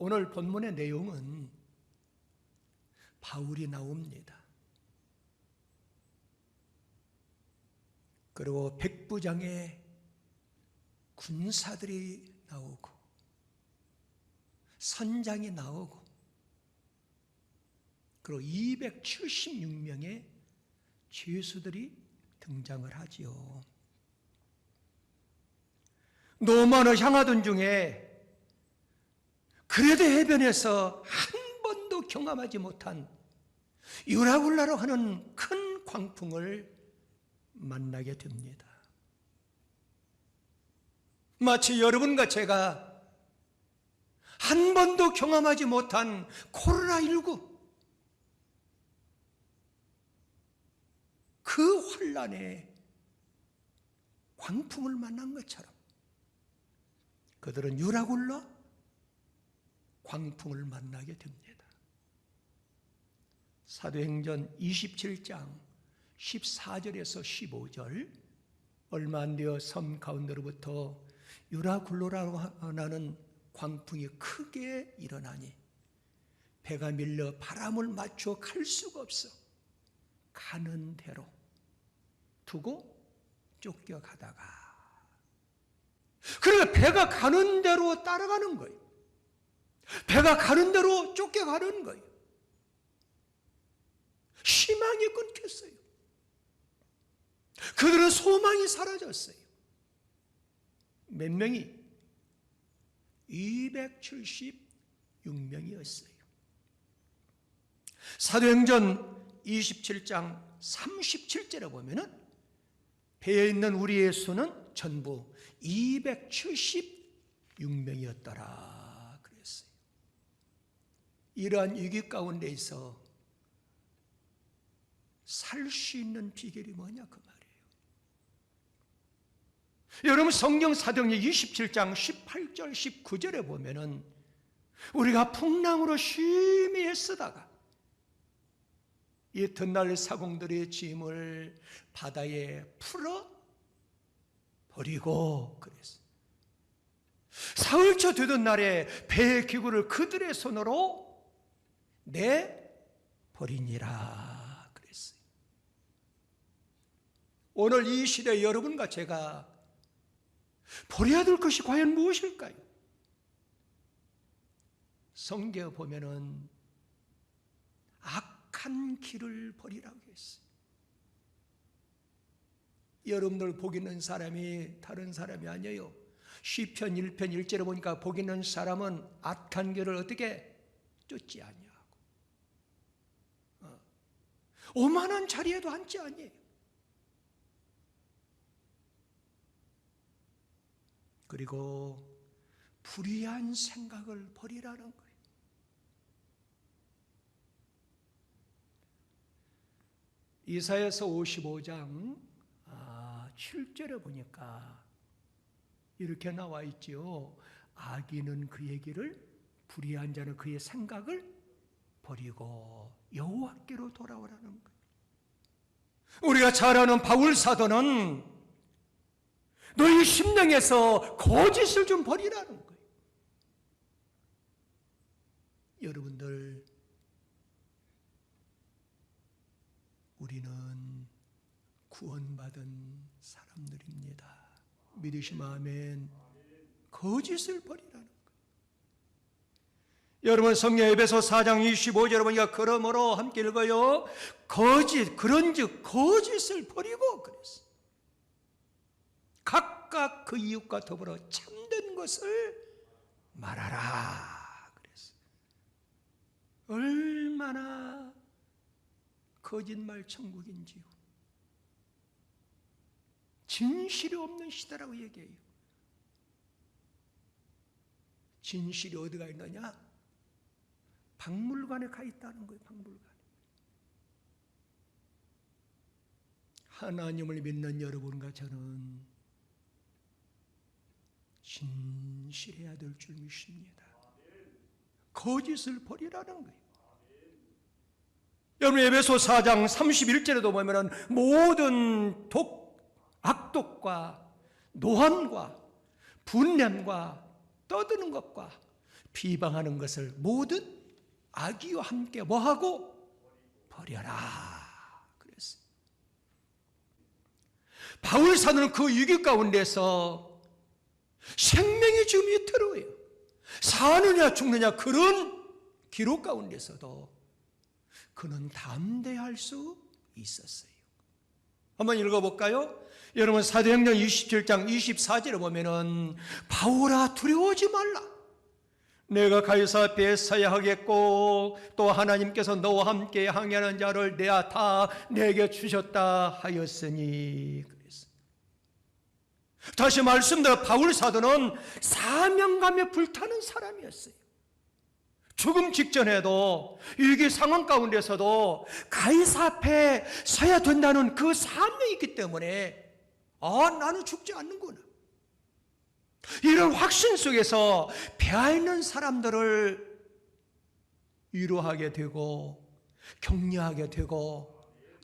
오늘 본문의 내용은 바울이 나옵니다. 그리고 백부장의 군사들이 나오고 선장이 나오고 그리고 276명의 죄수들이 등장을 하지요. 노만을 향하던 중에 그레데 해변에서 한 번도 경험하지 못한 유라굴라로 하는 큰 광풍을 만나게 됩니다. 마치 여러분과 제가 한 번도 경험하지 못한 코로나19 그 환란의 광풍을 만난 것처럼 그들은 유라굴라 광풍을 만나게 됩니다. 사도행전 27장 14절에서 15절 얼마 안 되어 섬 가운데로부터 유라굴로라고 하는 광풍이 크게 일어나니 배가 밀려 바람을 맞춰 갈 수가 없어 가는 대로 두고 쫓겨가다가 그러니까 배가 가는 대로 따라가는 거예요. 배가 가는 대로 쫓겨가는 거예요. 희망이 끊겼어요. 그들은 소망이 사라졌어요. 몇 명이? 276명이었어요. 사도행전 27장 37절에 보면은 배에 있는 우리의 수는 전부 276명이었더라 그랬어요. 이러한 위기 가운데에서 살 수 있는 비결이 뭐냐 그 말이에요. 여러분 성경 사도행전 27장 18절 19절에 보면은 우리가 풍랑으로 심히 애쓰다가 이 덧날 사공들의 짐을 바다에 풀어 버리고 그랬어요. 사흘째 되던 날에 배의 기구를 그들의 손으로 내버리니라 그랬어요. 오늘 이 시대에 여러분과 제가 버려야 될 것이 과연 무엇일까요? 성경에 보면은 악한 길을 버리라고 했어요. 여러분들 복 있는 사람이 다른 사람이 아니에요. 시편 1편 1절에 보니까 복 있는 사람은 악한 길을 어떻게 쫓지 아니하고 오만한 자리에도 앉지 아니에요. 그리고 불의한 생각을 버리라는 거예요. 이사야서 55장 7절에 보니까 이렇게 나와 있지요. 악인은 그의 길을, 불의한 자는 그의 생각을 버리고 여호와께로 돌아오라는 거예요. 우리가 잘 아는 바울 사도는 너희 심령에서 거짓을 좀 버리라는 거예요. 여러분들, 우리는 구원받은 사람들입니다. 믿으시면 아멘. 거짓을 버리라는 거예요. 여러분 성경 에베소 4장 25절에 보니까 그러므로 함께 읽어요. 그런즉 거짓을 버리고 그랬어요. 각각 그 이웃과 더불어 참된 것을 말하라 그랬어요. 얼마나 거짓말 천국인지요. 진실이 없는 시대라고 얘기해요. 진실이 어디가 있느냐? 박물관에 가 있다는 거예요. 박물관에. 하나님을 믿는 여러분과 저는 진실해야 될 줄 믿습니다. 거짓을 버리라는 거예요. 여러분 에베소 4장 31절에도 보면은 모든 악독과 노함과 분냄과 떠드는 것과 비방하는 것을 모든 악의와 함께 뭐하고? 버려라. 그랬어요. 바울 사도는 그 위기 가운데서 생명의 지금 위태로워요. 사느냐 죽느냐 그런 기록 가운데서도 그는 담대할 수 있었어요. 한번 읽어볼까요? 여러분 사도행전 27장 24절에 보면은 바울아 두려워하지 말라. 내가 가이사 앞에 서야 하겠고 또 하나님께서 너와 함께 항해하는 자를 다 내게 주셨다 하였으니. 그랬어요. 다시 말씀드려 바울 사도는 사명감에 불타는 사람이었어요. 죽음 직전에도 위기 상황 가운데서도 가이사 앞에 서야 된다는 그 사명이 있기 때문에 나는 죽지 않는구나. 이런 확신 속에서 배아 있는 사람들을 위로하게 되고 격려하게 되고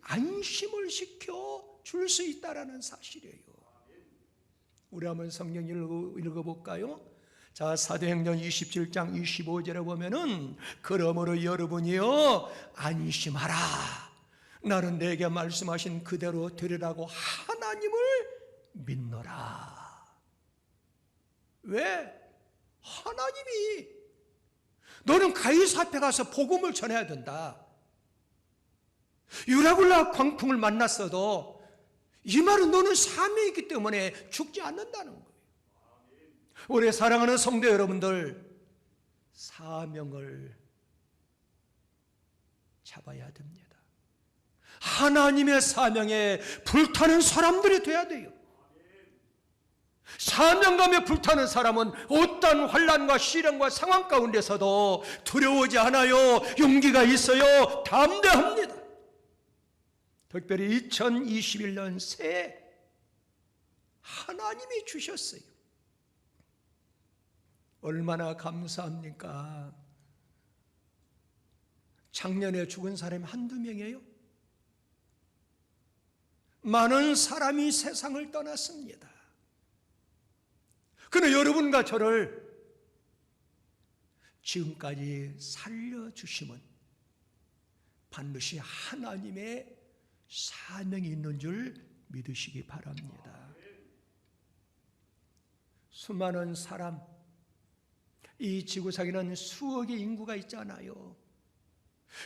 안심을 시켜 줄 수 있다는 사실이에요. 우리 한번 성경 읽어볼까요? 자, 사도행전 27장 25절에 보면은 그러므로 여러분이요 안심하라. 나는 내게 말씀하신 그대로 되리라고 하나님을 믿노라. 왜? 하나님이 너는 가이사 앞에 가서 복음을 전해야 된다. 유라굴라 광풍을 만났어도 이 말은 너는 사명이 있기 때문에 죽지 않는다는 거예요. 우리 사랑하는 성도 여러분들, 사명을 잡아야 됩니다. 하나님의 사명에 불타는 사람들이 돼야 돼요. 사명감에 불타는 사람은 어떤 환난과 시련과 상황 가운데서도 두려워하지 않아요. 용기가 있어요. 담대합니다. 특별히 2021년 새해 하나님이 주셨어요. 얼마나 감사합니까? 작년에 죽은 사람이 한두 명이에요? 많은 사람이 세상을 떠났습니다. 그러나 여러분과 저를 지금까지 살려주심은 반드시 하나님의 사명이 있는 줄 믿으시기 바랍니다. 수많은 사람, 이 지구상에는 수억의 인구가 있잖아요.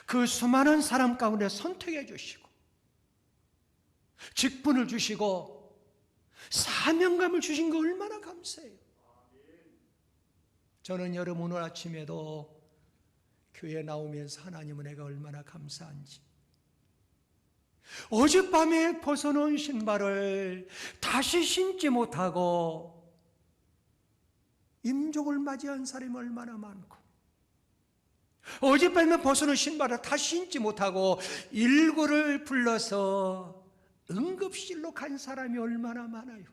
그 수많은 사람 가운데 선택해 주시고 직분을 주시고 사명감을 주신 거 얼마나 감사해요. 저는 여러분 오늘 아침에도 교회 나오면서 하나님은 내가 얼마나 감사한지, 어젯밤에 벗어놓은 신발을 다시 신지 못하고 임종을 맞이한 사람이 얼마나 많고, 어젯밤에 벗어놓은 신발을 다시 신지 못하고 119를 불러서 응급실로 간 사람이 얼마나 많아요.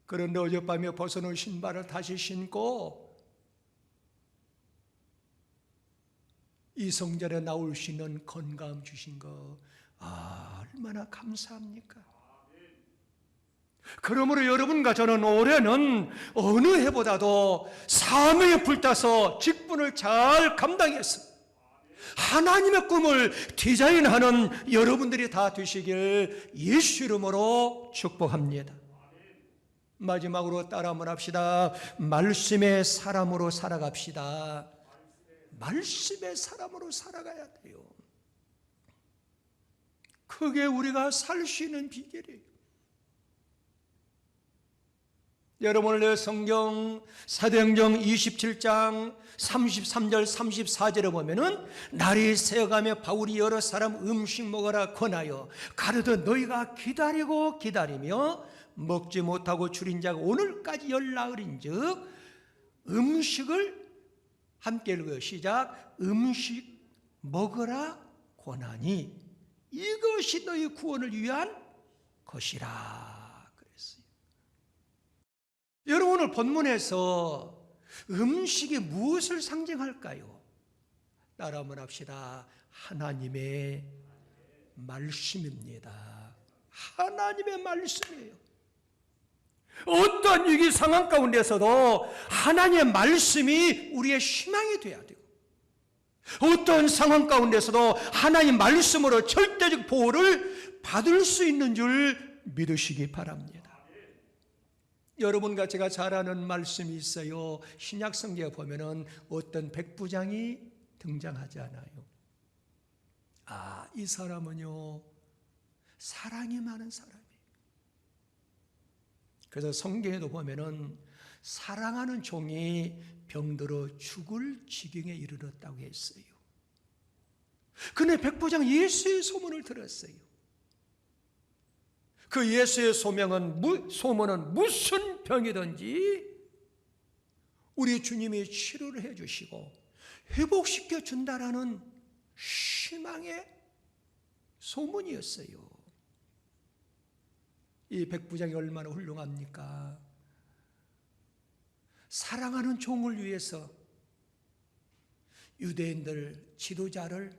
그런데 어젯밤에 벗어놓은 신발을 다시 신고 이 성전에 나올 수 있는 건강 주신 거 얼마나 감사합니까? 그러므로 여러분과 저는 올해는 어느 해보다도 사명에 불타서 직분을 잘 감당해서 하나님의 꿈을 디자인하는 여러분들이 다 되시길 예수 이름으로 축복합니다. 마지막으로 따라 한번 합시다. 말씀의 사람으로 살아갑시다. 말씀의 사람으로 살아가야 돼요. 그게 우리가 살 수 있는 비결이에요. 여러분 오늘 성경 사도행전 27장 33절 34절에 보면은 날이 새어가며 바울이 여러 사람 음식 먹으라 권하여 가르되 너희가 기다리고 기다리며 먹지 못하고 줄인 자가 오늘까지 열나흘인즉 음식을 함께 읽어요. 시작. 음식 먹으라 권하니 이것이 너희 구원을 위한 것이라 그랬어요. 여러분 오늘 본문에서 음식이 무엇을 상징할까요? 따라 한번 합시다. 하나님의 말씀입니다. 하나님의 말씀이에요. 어떠한 위기 상황 가운데서도 하나님의 말씀이 우리의 희망이 되어야 되고, 어떤 상황 가운데서도 하나님 말씀으로 절대적 보호를 받을 수 있는 줄 믿으시기 바랍니다. 여러분과 제가 잘 아는 말씀이 있어요. 신약 성경에 보면은 어떤 백부장이 등장하지 않아요. 이 사람은요, 사랑이 많은 사람이에요. 그래서 성경에도 보면은 사랑하는 종이 병들어 죽을 지경에 이르렀다고 했어요. 그런데 백부장 예수의 소문을 들었어요. 그 예수의 소문은 무슨 병이든지 우리 주님이 치료를 해주시고 회복시켜 준다라는 희망의 소문이었어요. 이 백부장이 얼마나 훌륭합니까? 사랑하는 종을 위해서 유대인들 지도자를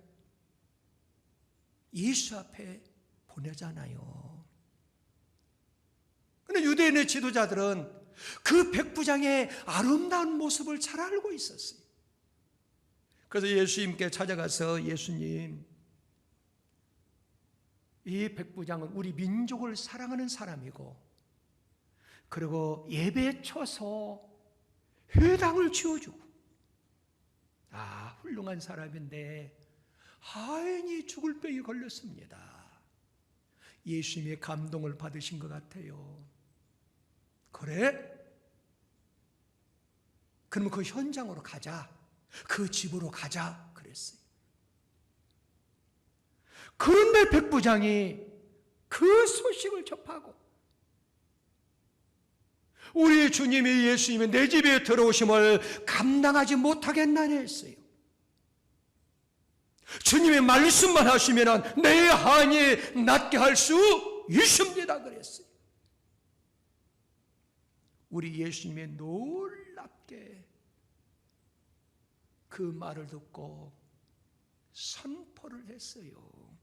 예수 앞에 보내잖아요. 그런데 유대인의 지도자들은 그 백부장의 아름다운 모습을 잘 알고 있었어요. 그래서 예수님께 찾아가서, 예수님, 이 백부장은 우리 민족을 사랑하는 사람이고, 그리고 예배에 쳐서 회당을 지어주고, 훌륭한 사람인데 하인이 죽을 병이 걸렸습니다. 예수님의 감동을 받으신 것 같아요. 그래? 그러면 그 현장으로 가자, 그 집으로 가자 그랬어요. 그런데 백부장이 그 소식을 접하고 우리 주님이, 예수님이 내 집에 들어오심을 감당하지 못하겠나니 했어요. 주님의 말씀만 하시면 내 한이 낫게 할 수 있습니다 그랬어요. 우리 예수님이 놀랍게 그 말을 듣고 선포를 했어요.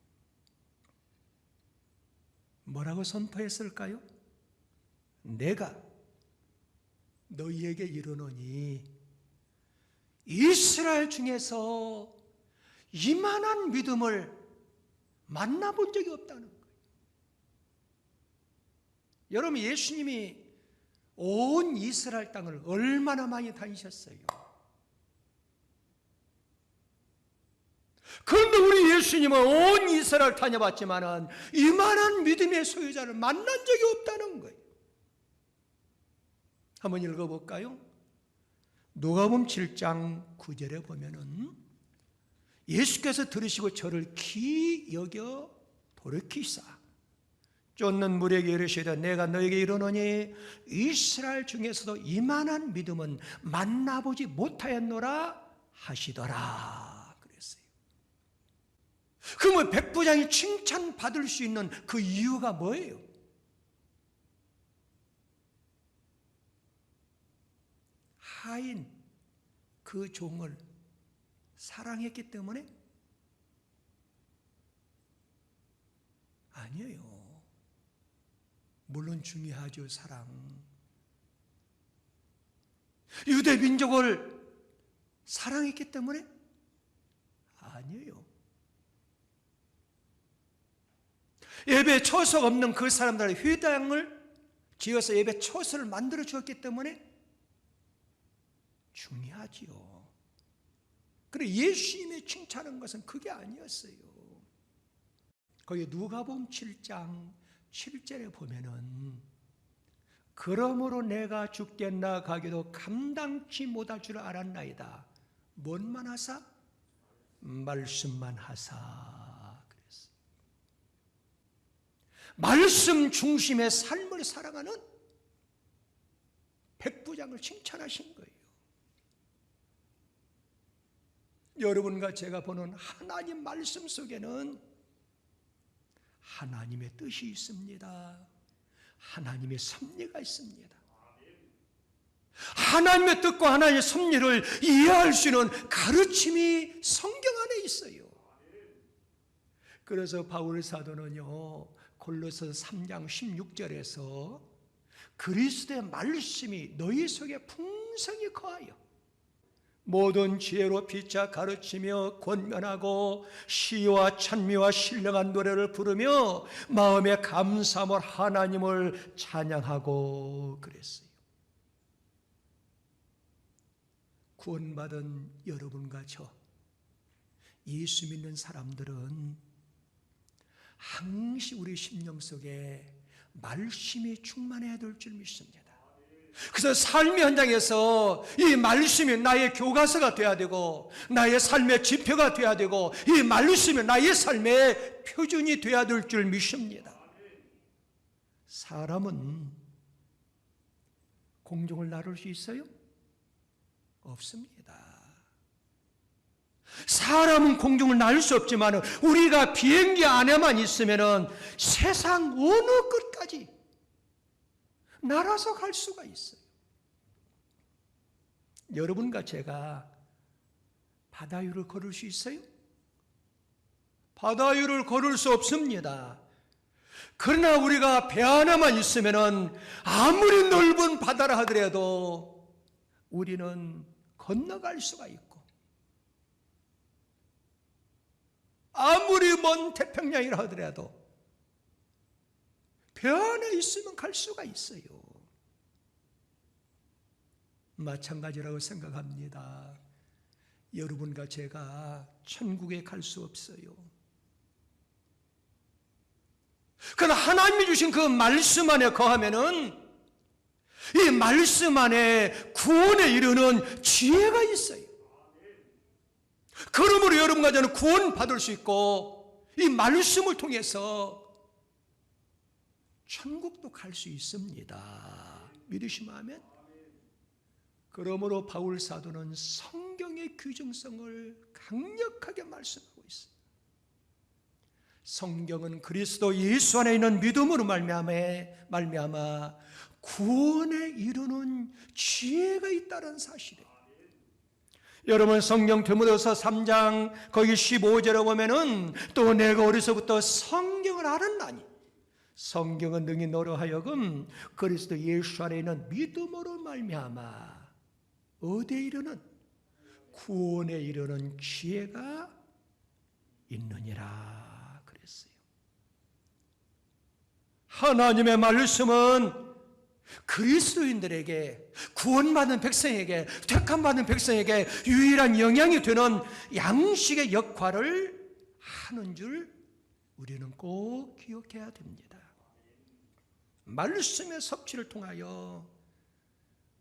뭐라고 선포했을까요? 내가 너희에게 이르노니 이스라엘 중에서 이만한 믿음을 만나본 적이 없다는 거예요. 여러분, 예수님이 온 이스라엘 땅을 얼마나 많이 다니셨어요. 그런데 우리 예수님은 온 이스라엘 다녀봤지만은 이만한 믿음의 소유자를 만난 적이 없다는 거예요. 한번 읽어볼까요? 누가복음 7장 9절에 보면은 예수께서 들으시고 저를 기 여겨 돌이키사 쫓는 무리에게 이르시되 내가 너에게 이르노니 이스라엘 중에서도 이만한 믿음은 만나보지 못하였노라 하시더라 그랬어요. 그러면 백부장이 칭찬받을 수 있는 그 이유가 뭐예요? 하인 그 종을 사랑했기 때문에? 아니에요. 물론 중요하죠, 사랑. 유대 민족을 사랑했기 때문에? 아니에요. 예배 처석 없는 그 사람들의 회당을 지어서 예배 처소를 만들어 주었기 때문에? 중요하지요. 그래, 예수님이 칭찬한 것은 그게 아니었어요. 거기 누가복음 7장 7절에 보면은 그러므로 내가 죽겠나 가기도 감당치 못할 줄 알았나이다. 뭔만 하사? 말씀만 하사. 그랬어요. 말씀 중심의 삶을 살아가는 백부장을 칭찬하신 거예요. 여러분과 제가 보는 하나님 말씀 속에는 하나님의 뜻이 있습니다. 하나님의 섭리가 있습니다. 하나님의 뜻과 하나님의 섭리를 이해할 수 있는 가르침이 성경 안에 있어요. 그래서 바울 사도는요, 골로새 3장 16절에서 그리스도의 말씀이 너희 속에 풍성히 거하여 모든 지혜로 피차 가르치며 권면하고 시와 찬미와 신령한 노래를 부르며 마음에 감사함을 하나님을 찬양하고 그랬어요. 구원받은 여러분과 저 예수 믿는 사람들은 항시 우리 심령 속에 말씀이 충만해야 될 줄 믿습니다. 그래서 삶의 현장에서 이 말씀이 나의 교과서가 되어야 되고 나의 삶의 지표가 되어야 되고 이 말씀이 나의 삶의 표준이 되어야 될 줄 믿습니다. 사람은 공중을 나를 수 있어요? 없습니다. 사람은 공중을 날 수 없지만 우리가 비행기 안에만 있으면 세상 어느 끝까지 날아서 갈 수가 있어요. 여러분과 제가 바다 위를 걸을 수 있어요? 바다 위를 걸을 수 없습니다. 그러나 우리가 배 안에만 있으면 아무리 넓은 바다라 하더라도 우리는 건너갈 수가 있고 아무리 먼 태평양이라 하더라도 배 안에 있으면 갈 수가 있어요. 마찬가지라고 생각합니다. 여러분과 제가 천국에 갈 수 없어요. 그러나 하나님이 주신 그 말씀 안에 거하면은 이 말씀 안에 구원에 이르는 지혜가 있어요. 그러므로 여러분과 저는 구원 받을 수 있고 이 말씀을 통해서 천국도 갈 수 있습니다. 믿으시면 아멘. 그러므로 바울 사도는 성경의 규정성을 강력하게 말씀하고 있습니다. 성경은 그리스도 예수 안에 있는 믿음으로 말미암아 구원에 이르는 지혜가 있다는 사실이에요. 여러분 성경 디모데후서 3장 거기 15절에 보면은 또 내가 어려서부터 성경을 알았나니 성경은 능히 너로 하여금 그리스도 예수 안에 있는 믿음으로 말미암아 어디에 이르는 구원에 이르는 지혜가 있느니라 그랬어요. 하나님의 말씀은 그리스도인들에게 구원받은 백성에게 택함받은 백성에게 유일한 영향이 되는 양식의 역할을 하는 줄 우리는 꼭 기억해야 됩니다. 말씀의 섭취를 통하여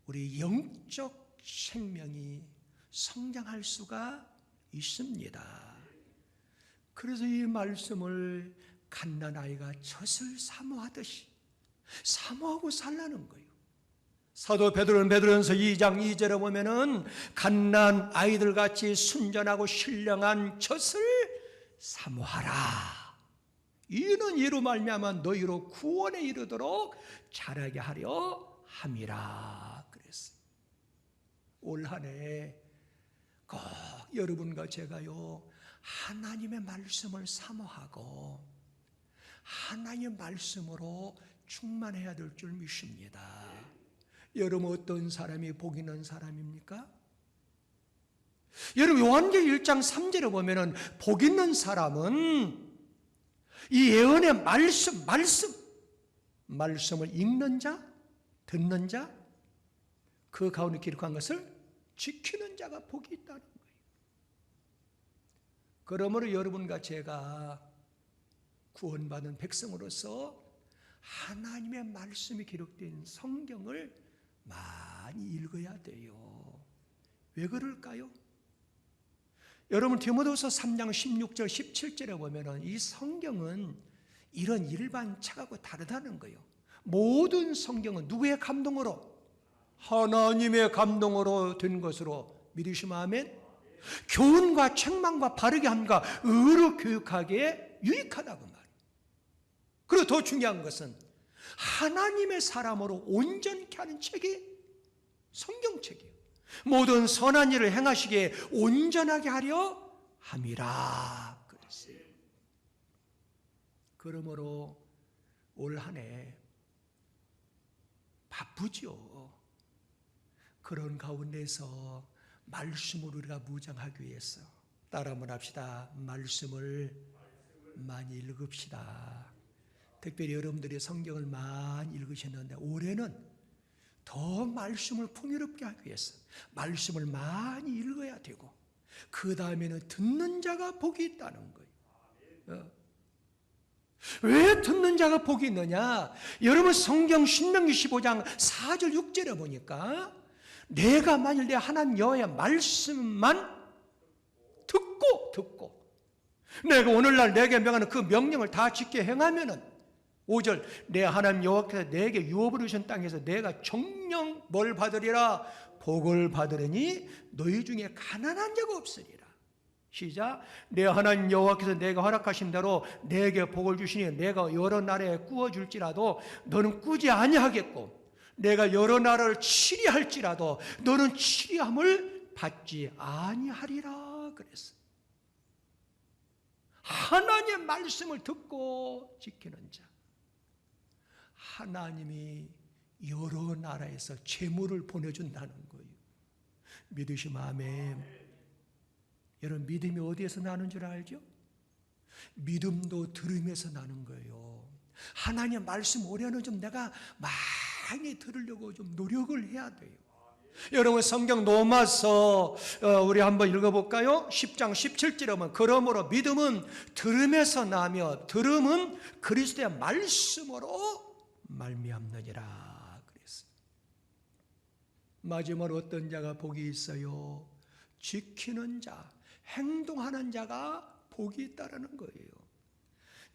우리 영적 생명이 성장할 수가 있습니다. 그래서 이 말씀을 갓난아이가 젖을 사모하듯이 사모하고 살라는 거예요. 사도 베드로전서 2장 2절에 보면은 갓난 아이들 같이 순전하고 신령한 젖을 사모하라. 이는 이로 말미암아 너희로 구원에 이르도록 자라게 하려 함이라 그랬어요. 올 한 해 꼭 여러분과 제가요 하나님의 말씀을 사모하고 하나님의 말씀으로 충만해야 될 줄 믿습니다. 여러분 어떤 사람이 복 있는 사람입니까? 여러분 요한계시록 1장 3절에 보면은 복 있는 사람은 이 예언의 말씀을 읽는 자, 듣는 자, 그 가운데 기록한 것을 지키는 자가 복이 있다는 거예요. 그러므로 여러분과 제가 구원받은 백성으로서 하나님의 말씀이 기록된 성경을 많이 읽어야 돼요. 왜 그럴까요? 여러분 디모데후서 3장 16절 17절에 보면은 이 성경은 이런 일반 책하고 다르다는 거예요. 모든 성경은 누구의 감동으로? 하나님의 감동으로 된 것으로 믿으시면 아멘. 교훈과 책망과 바르게 함과 의로 교육하기에 유익하다고 말이에요. 그리고 더 중요한 것은 하나님의 사람으로 온전케 하는 책이 성경책이에요. 모든 선한 일을 행하시기에 온전하게 하려 함이라 그랬어요. 그러므로 올 한 해 바쁘죠. 그런 가운데서 말씀으로 우리가 무장하기 위해서 따라 한번 합시다. 말씀을 많이 읽읍시다. 특별히 여러분들이 성경을 많이 읽으셨는데 올해는 더 말씀을 풍요롭게 하기 위해서 말씀을 많이 읽어야 되고 그 다음에는 듣는 자가 복이 있다는 거예요. 왜 듣는 자가 복이 있느냐? 여러분 성경 신명기 15장 4절 6절에 보니까 내가 만일 내 하나님 여호와의 말씀만 듣고 내가 오늘날 내게 명하는 그 명령을 다 지켜 행하면은 5절 내 하나님 여호와께서 내게 유업을 주신 땅에서 내가 정령 뭘 받으리라? 복을 받으리니 너희 중에 가난한 자가 없으리라. 시작. 내 하나님 여호와께서 내가 허락하신 대로 내게 복을 주시니 내가 여러 나라에 꾸어줄지라도 너는 꾸지 아니하겠고 내가 여러 나라를 치리할지라도 너는 치리함을 받지 아니하리라 그랬어. 하나님의 말씀을 듣고 지키는 자, 하나님이 여러 나라에서 재물을 보내준다는 거예요. 믿으시면 아멘. 여러분 믿음이 어디에서 나는 줄 알죠? 믿음도 들음에서 나는 거예요. 하나님의 말씀 올해는 좀 내가 많이 들으려고 좀 노력을 해야 돼요. 여러분 성경 로마서 우리 한번 읽어볼까요? 10장 17절에 보면 그러므로 믿음은 들음에서 나며 들음은 그리스도의 말씀으로 말미암느니라 그랬어요. 마지막으로 어떤 자가 복이 있어요? 지키는 자, 행동하는 자가 복이 있다는 거예요.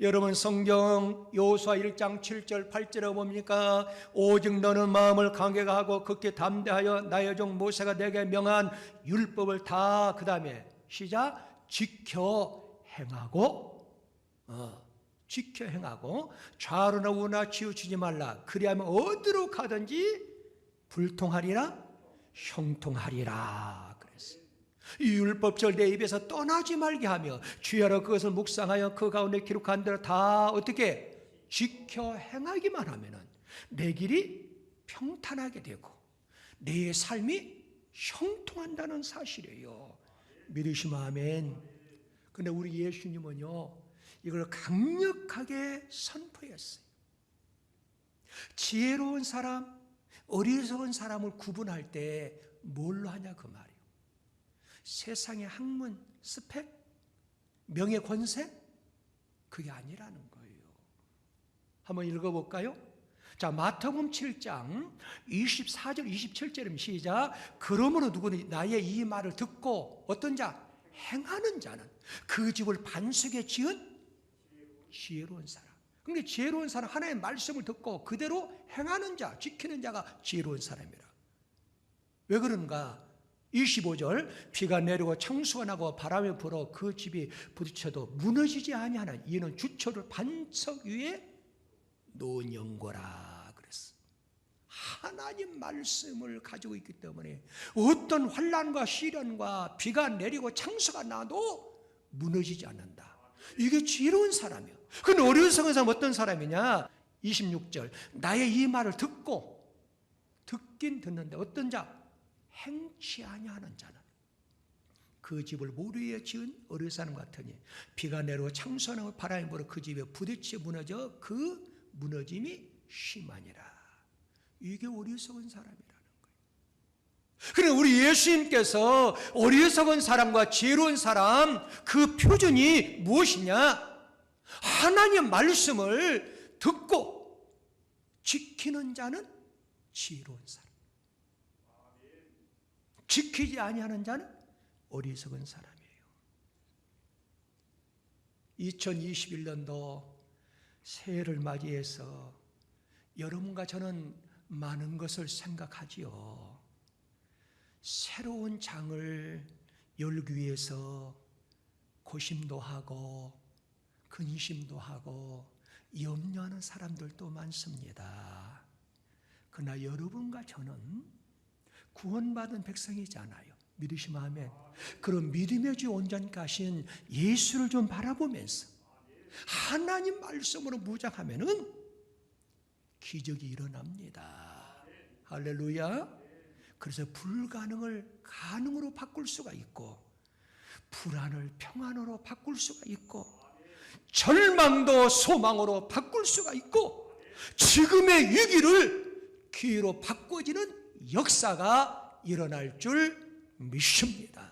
여러분 성경 여호수아 1장 7절 8절에 뭡니까? 오직 너는 마음을 강하게 하고 극히 담대하여 나의 종 모세가 내게 명한 율법을 다 그 다음에 시작 지켜 행하고 좌로나 우나 치우치지 말라. 그리하면 어디로 가든지 불통하리라 형통하리라 그랬어요. 이 율법절 내 입에서 떠나지 말게 하며 주야로 그것을 묵상하여 그 가운데 기록한 대로 다 어떻게 지켜 행하기만 하면은 내 길이 평탄하게 되고 내 삶이 형통한다는 사실이에요. 믿으시면 아멘. 근데 우리 예수님은요 이걸 강력하게 선포했어요. 지혜로운 사람, 어리석은 사람을 구분할 때 뭘로 하냐 그 말이에요. 세상의 학문, 스펙, 명예, 권세? 그게 아니라는 거예요. 한번 읽어볼까요? 자, 마태복음 7장 24절 27절입니다. 시작. 그러므로 누구는 나의 이 말을 듣고 어떤 자? 행하는 자는 그 집을 반석에 지은 지혜로운 사람. 그런데 지혜로운 사람 하나님의 말씀을 듣고 그대로 행하는 자, 지키는 자가 지혜로운 사람이라. 왜 그런가? 25절 비가 내리고 창수가 나고 바람이 불어 그 집이 부딪혀도 무너지지 아니하는 이는 주초를 반석 위에 놓은 연고라 그랬어. 하나님 말씀을 가지고 있기 때문에 어떤 환난과 시련과 비가 내리고 창수가 나도 무너지지 않는다. 이게 지혜로운 사람이야. 근데 어리석은 사람은 어떤 사람이냐? 26절 나의 이 말을 듣긴 듣는데 어떤 자? 행치 아니하는 자는 그 집을 모래 위에 지은 어린 사람 같으니 비가 내리고 창수가 나고 바람이 불어 그 집에 부딪혀 무너져 그 무너짐이 심하니라. 이게 어리석은 사람이라는 거예요. 그래 우리 예수님께서 어리석은 사람과 지혜로운 사람 그 표준이 무엇이냐? 하나님의 말씀을 듣고 지키는 자는 지혜로운 사람, 지키지 아니하는 자는 어리석은 사람이에요. 2021년도 새해를 맞이해서 여러분과 저는 많은 것을 생각하지요. 새로운 장을 열기 위해서 고심도 하고 근심도 하고 염려하는 사람들도 많습니다. 그러나 여러분과 저는 구원받은 백성이잖아요. 믿으시면 아멘. 그런 믿음의 주 온전케 하신 예수를 좀 바라보면서 하나님 말씀으로 무장하면은 기적이 일어납니다. 할렐루야. 그래서 불가능을 가능으로 바꿀 수가 있고, 불안을 평안으로 바꿀 수가 있고, 절망도 소망으로 바꿀 수가 있고, 지금의 위기를 기회로 바꿔지는 역사가 일어날 줄 믿습니다.